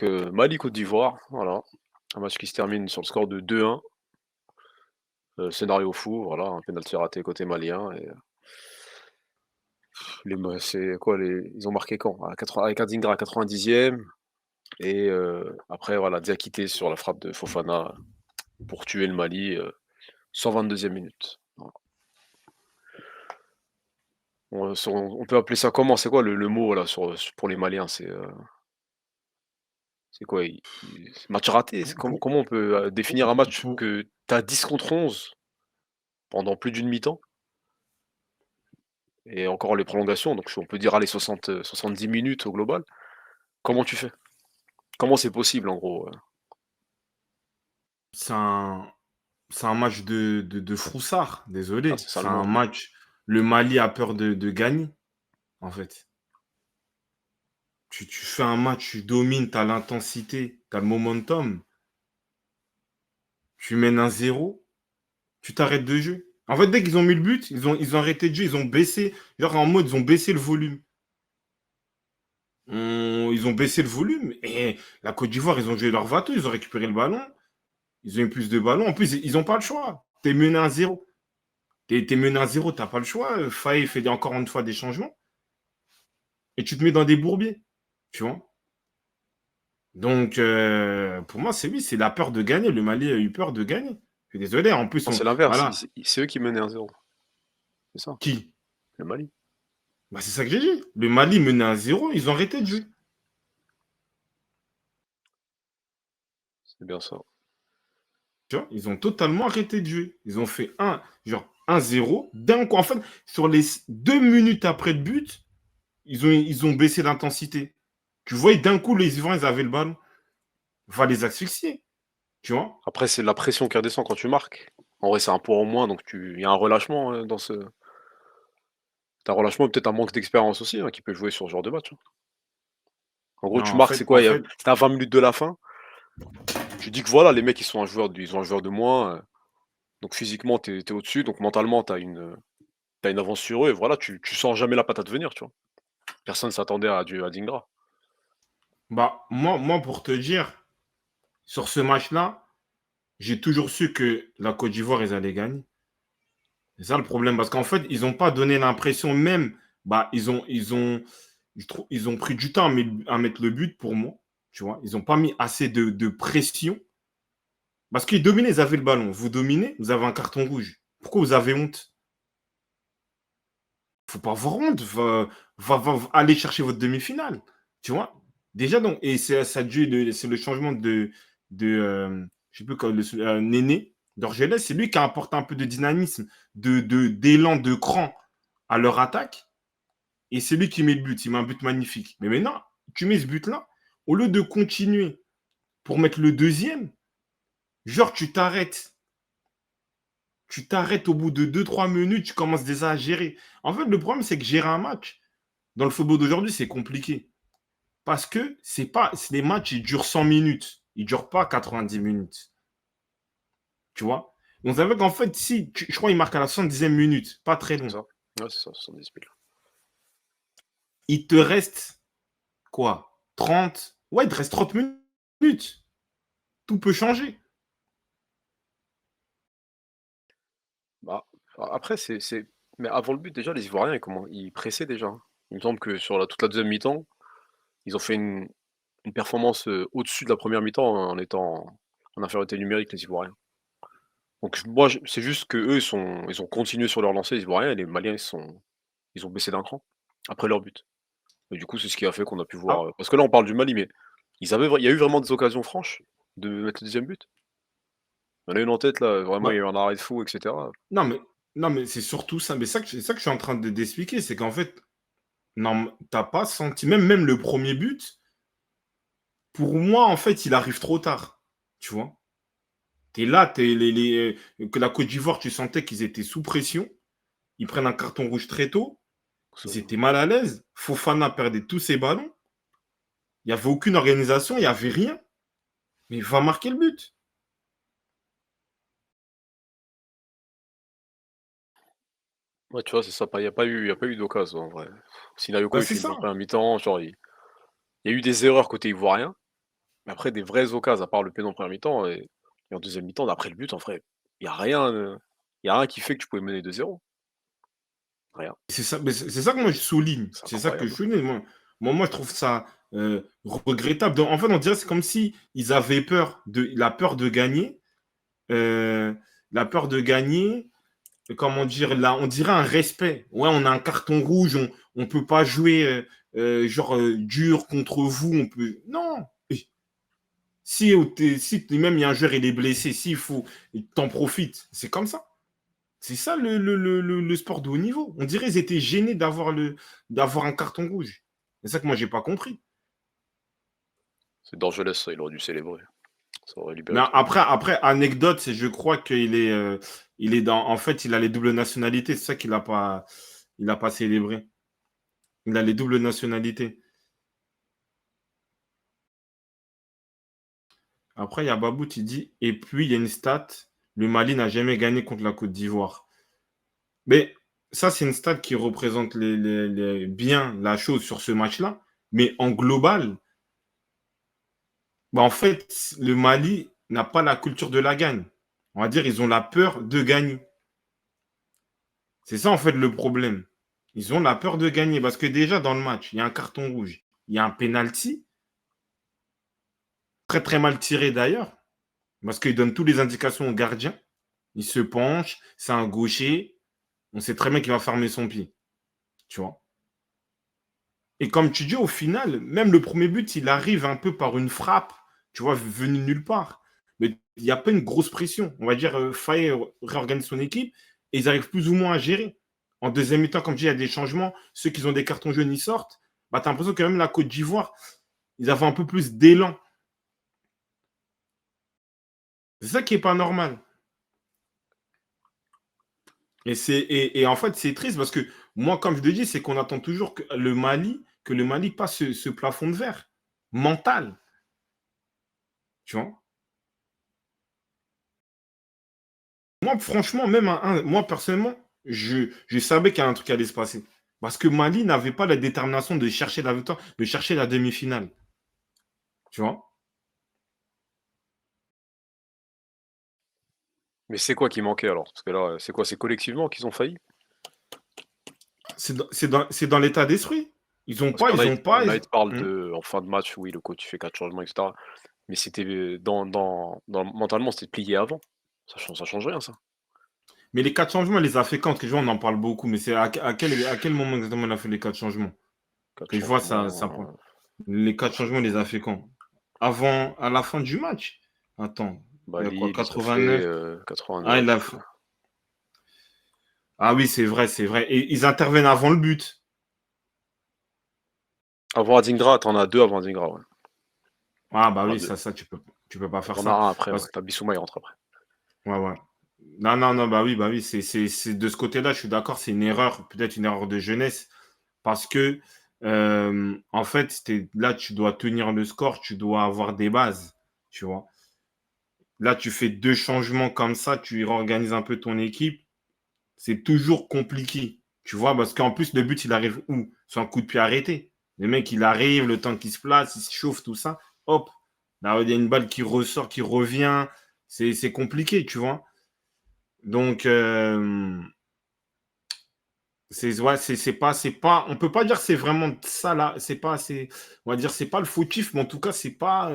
Mali-Côte d'Ivoire, voilà. Un match qui se termine sur le score de 2-1. Scénario fou, voilà, un pénalty raté côté malien et c'est quoi les ils ont marqué quand? Avec Adingra à 90e et après voilà, Diakité sur la frappe de Fofana pour tuer le Mali, 122e minute. Voilà. On peut appeler ça comment? C'est quoi le mot là pour les Maliens? C'est quoi? Match raté? Pour, Comment on peut, pour, définir un match pour- que tu as 10 contre 11 pendant plus d'une mi-temps et encore les prolongations, donc on peut dire allez 70 minutes au global. Comment tu fais? Comment c'est possible en gros? c'est un, c'est un match de froussard, Ah, désolé. c'est ça C'est le mot. un match. Le Mali a peur de gagner, en fait. Tu fais un match, tu domines, tu as l'intensité, tu as le momentum, tu mènes un zéro, tu t'arrêtes de jouer. En fait, dès qu'ils ont mis le but, ils ont arrêté de jouer, ils ont baissé, genre en mode, ils ont baissé le volume. Ils ont baissé le volume et la Côte d'Ivoire, ils ont joué leur bateau, ils ont récupéré le ballon, ils ont eu plus de ballons. En plus, ils n'ont pas le choix. T'es mené à zéro. T'es mené à zéro, t'as pas le choix. Faye fait encore une fois des changements et tu te mets dans des bourbiers, tu vois. Donc, pour moi, c'est oui, c'est la peur de gagner. Le Mali a eu peur de gagner. Je suis désolé. En plus, Non, c'est l'inverse, voilà. c'est eux qui menaient 1-0, c'est ça, Qui? le Mali. Bah, c'est ça que j'ai dit. Le Mali menait à zéro, ils ont arrêté de jouer. C'est bien ça. Tu vois, ils ont totalement arrêté de jouer. Ils ont fait genre 1-0. D'un coup, en fait, sur les 2 minutes après le but, ils ont baissé l'intensité. Tu vois, d'un coup, les Ivoiriens, ils avaient le ballon. Va les asphyxier. Tu vois? Après, c'est la pression qui redescend quand tu marques. En vrai, c'est un point en moins, donc il y a un relâchement, tu un relâchement et peut-être un manque d'expérience aussi, hein, qui peut jouer sur ce genre de match, hein. En gros, Non, tu marques, c'est quoi? en fait, Tu à 20 minutes de la fin, tu dis que voilà, les mecs, ils ont un joueur de moins, donc physiquement, tu es au-dessus, donc mentalement, tu une avance sur eux et voilà, tu sens jamais la patate venir, tu vois? Personne s'attendait à Dingra. bah, moi, pour te dire, sur ce match-là, j'ai toujours su que la Côte d'Ivoire, ils allaient gagner. C'est ça le problème, parce qu'en fait, ils n'ont pas donné l'impression même, bah, ils ont pris du temps à mettre le but pour moi, tu vois. Ils n'ont pas mis assez de pression, parce qu'ils dominaient, ils avaient le ballon. Vous dominez, vous avez un carton rouge. Pourquoi vous avez honte? Faut pas avoir honte, aller chercher votre demi-finale, tu vois. Déjà, donc, et c'est le changement je sais plus, Néné, d'Orgelès, c'est lui qui a apporté un peu de dynamisme, d'élan, de cran à leur attaque. Et c'est lui qui met le but. Il met un but magnifique. Mais maintenant, tu mets ce but-là, au lieu de continuer pour mettre le deuxième, genre tu t'arrêtes au bout de 2 3 minutes, tu commences déjà à gérer. En fait, le problème, c'est que gérer un match, dans le football d'aujourd'hui, c'est compliqué. Parce que les matchs, ils durent 100 minutes. Ils ne durent pas 90 minutes. Tu vois? On savait qu'en fait, si, je crois qu'il marque à la 70e minute, pas très C'est long. ça? Ouais, c'est ça, 70 000. Il te reste quoi? 30. Ouais, il te reste 30 minutes. Tout peut changer. Bah, après mais avant le but déjà, les Ivoiriens, ils pressaient déjà, hein. Il me semble que sur toute la deuxième mi-temps, ils ont fait une performance, au-dessus de la première mi-temps, hein, en étant en infériorité numérique, les Ivoiriens. Donc moi, c'est juste qu'eux, ils ont continué sur leur lancée, les Ivoiriens, et les Maliens, ils ont baissé d'un cran, après leur but. Et du coup, c'est ce qui a fait qu'on a pu voir, Ah, parce que là, on parle du Mali, mais il y a eu vraiment des occasions franches de mettre le deuxième but? Il y en a une en tête là, vraiment, il y a bah, eu un arrêt de fou et cetera. non, mais c'est surtout ça. Mais c'est ça que je suis en train d'expliquer. C'est qu'en fait, non, t'as pas senti. Même le premier but, pour moi, en fait, il arrive trop tard. Tu vois? T'es là, que la Côte d'Ivoire, tu sentais qu'ils étaient sous pression. Ils prennent un carton rouge très tôt. Ça Ils étaient mal à l'aise. Fofana perdait tous ses ballons. Il n'y avait aucune organisation, il n'y avait rien. Mais il va marquer le but. ouais, tu vois, c'est ça, il y a pas eu d'occasion en vrai. Bah, Sinayoko, il c'est fait une ça. bonne première mi-temps, genre il y a eu des erreurs côté ivoirien, Mais après des vraies occasions, à part le péno en première mi-temps et en deuxième mi-temps, d'après le but, en vrai, il y a rien, il y a rien qui fait que tu pouvais mener 2-0. Rien. C'est ça, mais c'est ça que moi je souligne. C'est C'est ça que je incroyable. souligne. Moi, je trouve ça regrettable. Donc, en fait, on dirait que c'est comme si ils avaient peur la peur de gagner. euh, la peur de gagner, comment dire, là, on dirait un respect. Ouais, on a un carton rouge, on peut pas jouer dur contre vous. On peut. Non. Si même il y a un joueur, il est blessé, s'il faut, t'en profites. C'est comme ça. C'est ça le sport de haut niveau. On dirait qu'ils étaient gênés d'avoir un carton rouge. C'est ça que moi, j'ai pas compris. C'est dangereux ça, il aurait dû célébrer. Ça aurait Mais libéré tout le monde. après, anecdote, c'est je crois il est dans. En fait, il a les doubles nationalités. C'est ça il a pas célébré. Il a les doubles nationalités. Après, il y a Babou qui dit, et puis il y a une stat, le Mali n'a jamais gagné contre la Côte d'Ivoire. Mais ça, c'est une stat qui représente bien la chose sur ce match-là. Mais en global, bah, en fait, le Mali n'a pas la culture de la gagne. On va dire, ils ont la peur de gagner. C'est ça, en fait, le problème. Ils ont la peur de gagner parce que déjà, dans le match, il y a un carton rouge, il y a un penalty, très, très mal tiré d'ailleurs, parce qu'il donne toutes les indications au gardien. Il se penche, c'est un gaucher, on sait très bien qu'il va fermer son pied. Tu vois. Et comme tu dis, au final, même le premier but, il arrive un peu par une frappe, tu vois, venue nulle part. Mais il n'y a pas une grosse pression. On va dire, Faye réorganise son équipe et ils arrivent plus ou moins à gérer. En deuxième mi-temps, comme je dis, il y a des changements. Ceux qui ont des cartons jaunes, ils sortent. Bah, tu as l'impression que même la Côte d'Ivoire, ils avaient un peu plus d'élan. C'est ça qui n'est pas normal. Et en fait, c'est triste parce que moi, comme je te dis, c'est qu'on attend toujours que le Mali passe ce plafond de verre mental. Tu vois. Moi, franchement, moi, personnellement, je savais qu'il y a un truc qui allait se passer. Parce que Mali n'avait pas la détermination de chercher la victoire, de chercher la demi-finale. Tu vois. Mais c'est quoi qui manquait alors? Parce que là, c'est quoi? C'est collectivement qu'ils ont failli? C'est dans l'état d'esprit. Ils ont Parce pas, qu'il y en a, ils ils ont pas. il y en a, ils te parlent Hmm. de en fin de match, oui, le coach fait 4 changements, et cetera. Mais c'était, mentalement, c'était plié avant. Ça change rien ça. Mais les quatre changements, il les a fait quand? Parce que je vois, on en parle beaucoup. Mais c'est à quel moment exactement il a fait les quatre changements? 4 Que je vois ça changements, les quatre je sais changements, il les a fait quand? À la fin du match? Attends, il y a quoi? Bali, il les a fait, 89? Ah, 89, ah oui, c'est vrai, c'est vrai. Et ils interviennent avant le but. avant Adingra, tu en as 2 avant Adingra, ouais. Ah bah Enfin oui, 2. tu peux pas Tu faire en as ça. un après, ouais. Parce que, Tu Bissouma, il rentre après. ouais, ouais. Non, bah oui, c'est de ce côté-là, je suis d'accord, c'est une erreur, peut-être une erreur de jeunesse, parce que, en fait, là, tu dois tenir le score, tu dois avoir des bases, tu vois. Là, tu fais deux changements comme ça, tu réorganises un peu ton équipe, c'est toujours compliqué, tu vois, parce qu'en plus, le but, il arrive où? Sur un coup de pied arrêté. Le mec, il arrive, le temps qu'il se place, il se chauffe, tout ça, hop, là, il y a une balle qui ressort, qui revient, c'est compliqué, tu vois. Donc, c'est pas, on peut pas dire que c'est vraiment ça là, on va dire, c'est pas le fautif, mais en tout cas, c'est pas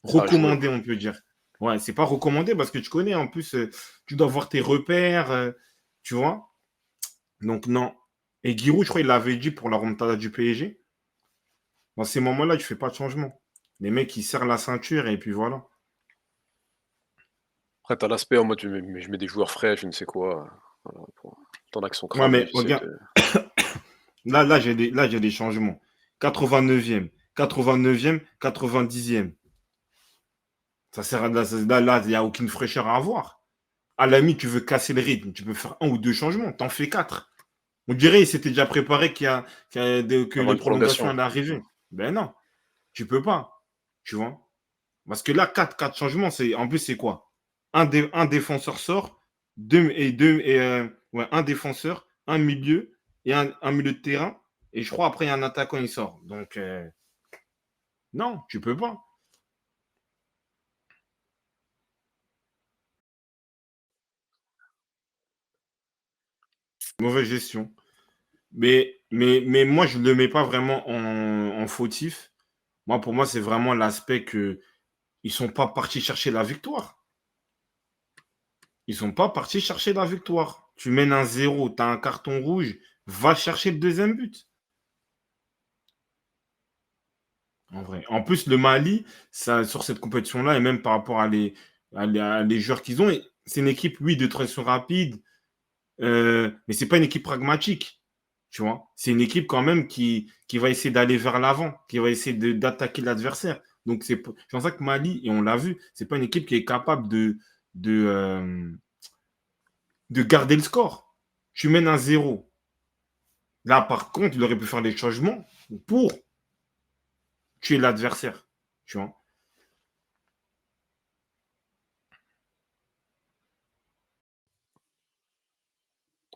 Ça a joué, recommandé, quoi. on peut dire. Ouais, c'est pas recommandé parce que tu connais, en plus, tu dois voir tes repères, tu vois. Donc, non. Et Giroud, je crois, il l'avait dit pour la remontada du PSG. Dans ces moments-là, tu fais pas de changement. Les mecs, ils serrent la ceinture et puis voilà. Après, t'as l'aspect en mode je mets des joueurs frais, je ne sais quoi. Voilà, t'en as qui sont Ouais, cramés, mais j'essaie regarde, de. là, j'ai des changements. 89e, 89e, 90e. Ça sert à là, il n'y a aucune fraîcheur à avoir. À la limite, tu veux casser le rythme, tu peux faire un ou deux changements, t'en fais quatre. On dirait qu'il s'était déjà préparé que Avant les une prolongations prolongation. allaient arriver. Ben non, tu peux pas. Tu vois. Parce que là, quatre changements, en plus, c'est quoi? Un défenseur sort, un défenseur, un milieu et un milieu de terrain. Et je crois après, il y a un attaquant, il sort. Donc, non, tu peux pas. Mauvaise gestion. Mais moi, je ne le mets pas vraiment en fautif. Moi, pour moi, c'est vraiment l'aspect que ils sont pas partis chercher la victoire. Ils sont pas partis chercher la victoire. Tu mènes un zéro, tu as un carton rouge, va chercher le deuxième but. En vrai. En plus, le Mali, ça, sur cette compétition-là, et même par rapport à les joueurs qu'ils ont, c'est une équipe, oui, de transition rapide, mais c'est pas une équipe pragmatique. Tu vois, c'est une équipe quand même qui va essayer d'aller vers l'avant, qui va essayer d'attaquer l'adversaire. Donc c'est pour ça que Mali, et on l'a vu, c'est pas une équipe qui est capable de, euh, de garder le score. Tu mènes un zéro. Là, par contre, il aurait pu faire des changements pour tuer l'adversaire. Tu vois.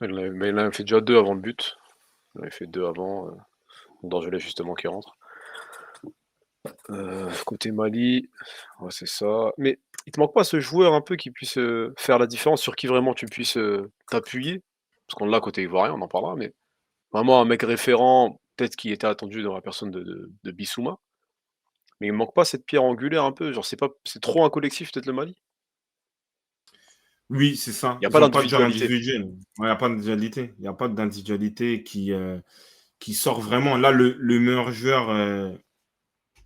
Mais il en a fait déjà 2 avant le but. Il en avait fait 2 avant, Dorgelès justement qui rentre. Côté Mali, ouais, c'est ça. Mais il te manque pas ce joueur un peu qui puisse, faire la différence, sur qui vraiment tu puisses, t'appuyer? Parce qu'on l'a côté ivoirien, on en parlera, mais vraiment un mec référent, peut-être qui était attendu dans la personne de Bissouma, mais il manque pas cette pierre angulaire un peu, genre c'est trop un collectif peut-être le Mali? Oui, c'est Il ça. y a Ils pas n'ont pas de jeu d'individualité. individuel. Ouais, il n'y a pas d'individualité. Il n'y a pas d'individualité qui sort vraiment. Là, le meilleur joueur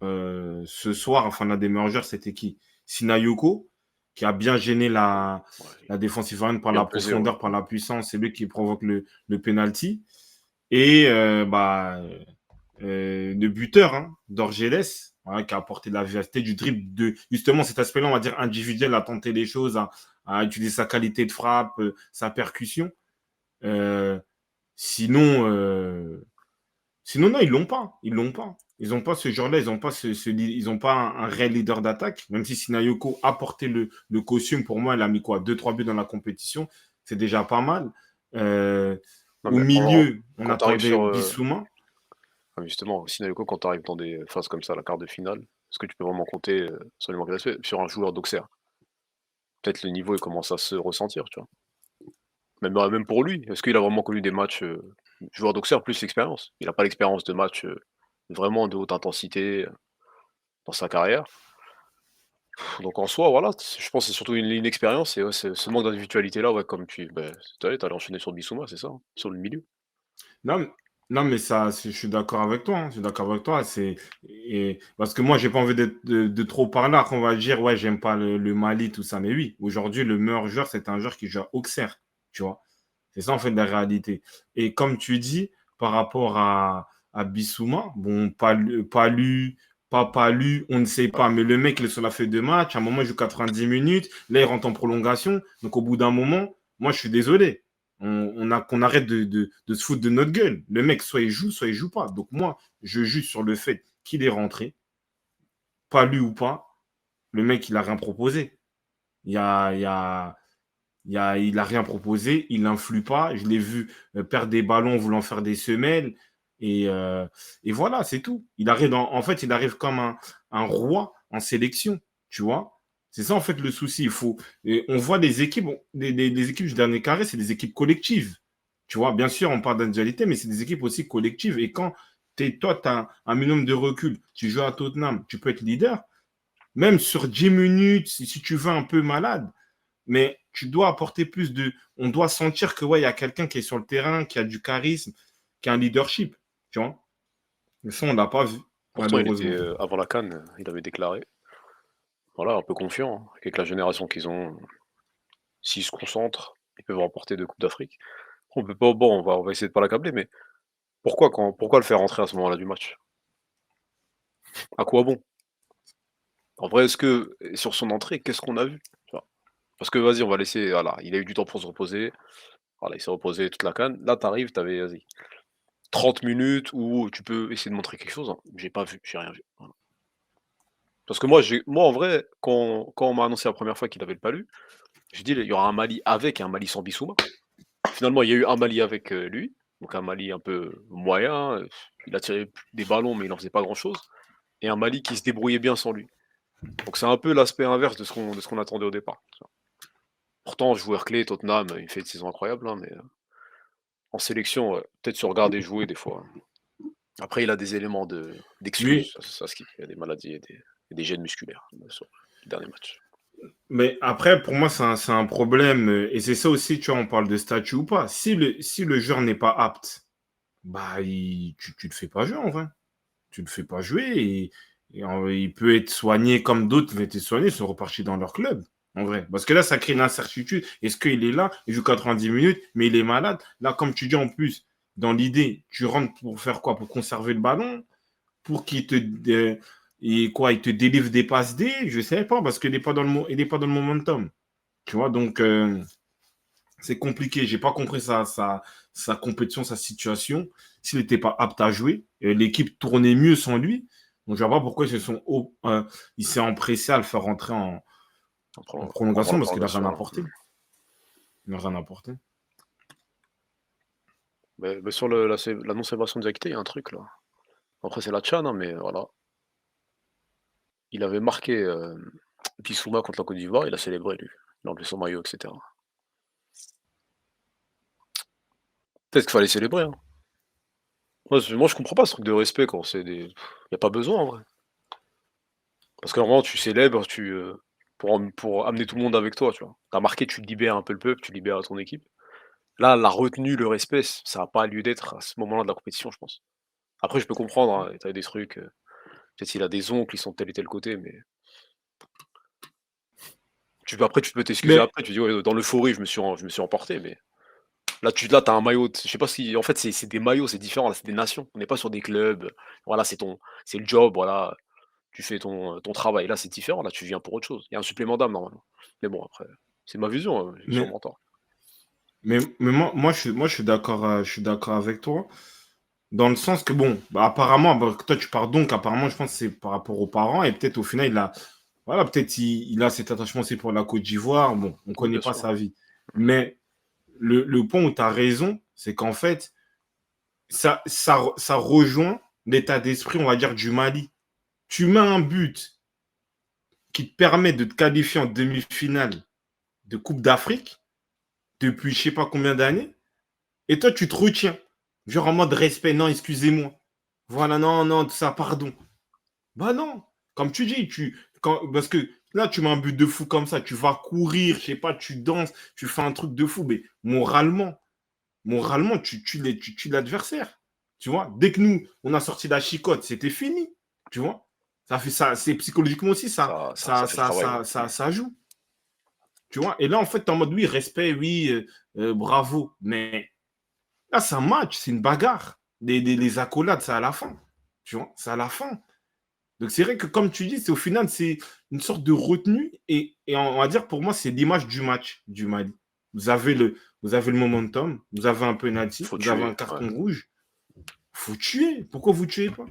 ce soir, enfin l'un des meilleurs joueurs, c'était qui? Sinayoko, qui a bien gêné Ouais, la défense ivoirienne par bien la pesé, ouais. profondeur, par la puissance. C'est lui qui provoque le penalty. Et le buteur, hein, Dorgelès, voilà, qui a apporté de la vivacité, du dribble, de justement cet aspect-là, on va dire individuel, à tenter les choses, à utiliser sa qualité de frappe, sa percussion. Euh, sinon, Sinon, non, ils l'ont pas. Ils l'ont pas. Ils n'ont pas ce genre-là. Ils n'ont pas, ils ont pas un réel leader d'attaque. Même si Sinayoko a porté le costume, pour moi, elle a mis quoi? Deux, trois buts dans la compétition. C'est déjà pas mal. Euh, Non Au mais milieu, on quand tu arrives attendait sur, Bissouma. justement, Sinayoko, quand tu arrives dans des phases comme ça, la quart de finale, est-ce que tu peux vraiment compter, sans lui manquer de respect, sur un joueur d'Auxerre? Peut-être le niveau, il commence à se ressentir, tu vois? Même pour lui, est-ce qu'il a vraiment connu des matchs, joueur d'Auxerre plus l'expérience? Il a pas l'expérience de matchs, vraiment de haute intensité, dans sa carrière. Donc en soi, voilà, je pense que c'est surtout une expérience et ouais, ce manque d'individualité-là, ouais, comme tu allais enchaîner sur Bissouma, c'est ça, hein? Sur le milieu. Non, non, mais ça, je suis d'accord avec toi. Hein, je suis d'accord avec toi. Parce que moi, j'ai pas envie de trop parler. Après, on va dire, ouais, j'aime pas le Mali, tout ça. Mais oui, aujourd'hui, le meilleur joueur, c'est un joueur qui joue à Auxerre. Tu vois. C'est ça, en fait, la réalité. Et comme tu dis, par rapport à Bissouma, bon, pas lu, on ne sait pas. Mais le mec, il est sur la feuille de match. À un moment, il joue 90 minutes. Là, il rentre en prolongation. Donc, au bout d'un moment, moi, je suis désolé. Qu'on arrête de se foutre de notre gueule. Le mec, soit il joue pas. Donc, moi, je juge sur le fait qu'il est rentré, pas lui ou pas. Le mec, il a rien proposé. Il y a, il y a, il a rien proposé, il n'influe pas. Je l'ai vu perdre des ballons voulant faire des semelles. Et, euh, et voilà, c'est tout. En fait, il arrive comme un roi en sélection, tu vois. C'est ça, en fait, le souci. Et on voit des équipes, des équipes du dernier carré, c'est des équipes collectives. Tu vois, bien sûr, on parle d'individualité, mais c'est des équipes aussi collectives. Et quand toi, tu as un minimum de recul, tu joues à Tottenham, tu peux être leader, même sur 10 minutes, si tu veux un peu malade, mais tu dois apporter plus de. On doit sentir que ouais, il y a quelqu'un qui est sur le terrain, qui a du charisme, qui a un leadership. Tu vois. Mais ça, on l'a pas vu, Pourtant, il était, malheureusement. avant la CAN, il avait déclaré, voilà, un peu confiant, hein, avec la génération qu'ils ont, s'ils se concentrent, ils peuvent remporter 2 coupes d'Afrique. On peut pas bon, on va essayer de pas l'accabler, mais pourquoi le faire rentrer à ce moment-là du match? À quoi bon? En vrai, est-ce que sur son entrée, qu'est-ce qu'on a vu? Tu vois? Parce que vas-y, on va laisser voilà, il a eu du temps pour se reposer. Voilà, il s'est reposé toute la CAN. Là, t'arrives, t'avais vas-y, 30 minutes où tu peux essayer de montrer quelque chose, hein. J'ai pas vu, j'ai rien vu. Voilà. Parce que moi en vrai, quand on m'a annoncé la première fois qu'il avait le palu, j'ai dit: «Il y aura un Mali avec et un Mali sans Bissouma». Finalement, il y a eu un Mali avec, lui, donc un Mali un peu moyen, il a tiré des ballons, mais il en faisait pas grand-chose et un Mali qui se débrouillait bien sans lui. Donc c'est un peu l'aspect inverse de ce qu'on attendait au départ, tu vois? Pourtant joueur clé, Tottenham, il fait une saison incroyable, hein, mais En sélection, ouais, peut-être se regarder jouer des fois. Après, il a des éléments Oui, d'excuses, ça se quitte. Il y a des maladies et des gènes musculaires sur le dernier match. mais après, pour moi, c'est un problème. Et c'est ça aussi, tu vois, on parle de statut ou pas. Si le joueur n'est pas apte, bah, tu le fais pas jouer en vrai. Tu le fais pas jouer il peut être soigné comme d'autres qui ont été soignés, ils sont repartis dans leur club. En vrai. Parce que là, ça crée une incertitude. Est-ce qu'il est là, il joue 90 minutes, mais il est malade. Là, comme tu dis en plus, dans l'idée, tu rentres pour faire quoi? Pour conserver le ballon? Pour qu'il te, et quoi, il te délivre des passes D? Je sais pas, parce qu'il n'est pas, il est pas dans le momentum. Tu vois, donc c'est compliqué. J'ai pas compris sa compétition, sa situation. S'il n'était pas apte à jouer, l'équipe tournait mieux sans lui. Donc je vois pas pourquoi il s'est empressé à le faire rentrer en Pendant prolongation la parce qu'il n'a rien prolongation. apporté. Il n'a rien apporté. Mais sur la non-célébration de Diakité, il y a un truc là. Après, c'est la Tchad, hein, mais voilà. Il avait marqué Bissouma contre la Côte d'Ivoire, il a célébré lui. Il a enlevé son maillot, etc. Peut-être qu'il fallait célébrer, hein. Moi, je comprends pas ce truc de respect quand c'est des. Y a pas besoin en vrai. Parce que normalement, tu célèbres, pour amener tout le monde avec toi, tu vois. T'as marqué, tu libères un peu le peuple, tu libères ton équipe. Là, la retenue, le respect, ça n'a pas lieu d'être à ce moment-là de la compétition, je pense. Après, je peux comprendre, hein, tu des trucs, peut-être s'il a des oncles, ils sont de tel et tel côté, mais tu peux t'excuser Mais, après, tu dis: «Ouais, dans l'euphorie, je me suis emporté», mais là, tu as un maillot, je sais pas si en fait, c'est des maillots, c'est différent, là, c'est des nations. On n'est pas sur des clubs, voilà, c'est le job, voilà, tu fais ton travail. Là, c'est différent, là, tu viens pour autre chose. Il y a un supplément d'âme, normalement. Mais bon, après, c'est ma vision, hein, j'ai mais, sûrement tort. mais moi, je suis d'accord avec toi. Dans le sens que, bon, bah, apparemment, bah, toi, tu pars donc, apparemment, je pense que c'est par rapport aux parents. Et peut-être au final, voilà, peut-être il a cet attachement aussi pour la Côte d'Ivoire. Bon, on ne Oui, connaît bien pas sûr. sa vie. Mais le point où tu as raison, c'est qu'en fait, ça rejoint l'état d'esprit, on va dire, du Mali. Tu mets un but qui te permet de te qualifier en demi-finale de Coupe d'Afrique depuis je sais pas combien d'années, et toi, tu te retiens. Genre en mode respect, non, excusez-moi. Voilà, non, non, tout ça, pardon. Bah non, comme tu dis, parce que là, tu mets un but de fou comme ça, tu vas courir, je sais pas, tu danses, tu fais un truc de fou, mais moralement, tu tues l'adversaire. Tu vois, dès que nous, on a sorti la chicotte, c'était fini. Tu vois, ça fait ça, c'est psychologiquement aussi, Ça fait le travail, ouais. ça joue. Tu vois, et là, en fait, t'es en mode, oui, respect, oui, bravo. Mais là, c'est un match, c'est une bagarre. Les accolades, c'est à la fin. Tu vois, c'est à la fin. Donc, c'est vrai que, comme tu dis, c'est au final, c'est une sorte de retenue. Et on va dire, pour moi, c'est l'image du match du Mali. Vous avez le momentum, vous avez un penalty, Faut vous avez un tuer, ouais. carton rouge. Faut tuer. Pourquoi vous tuez pas?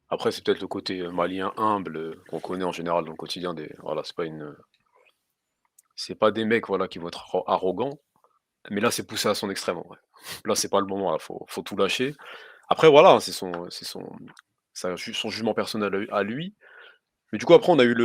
Après, c'est peut-être le côté, malien humble, qu'on connaît en général dans le quotidien des voilà, c'est pas des mecs, voilà, qui vont être arrogants, mais là, c'est poussé à son extrême, en vrai. Là, c'est pas le moment, là, faut tout lâcher. Après, voilà, hein, c'est son jugement personnel à lui. Mais du coup, après, on a eu le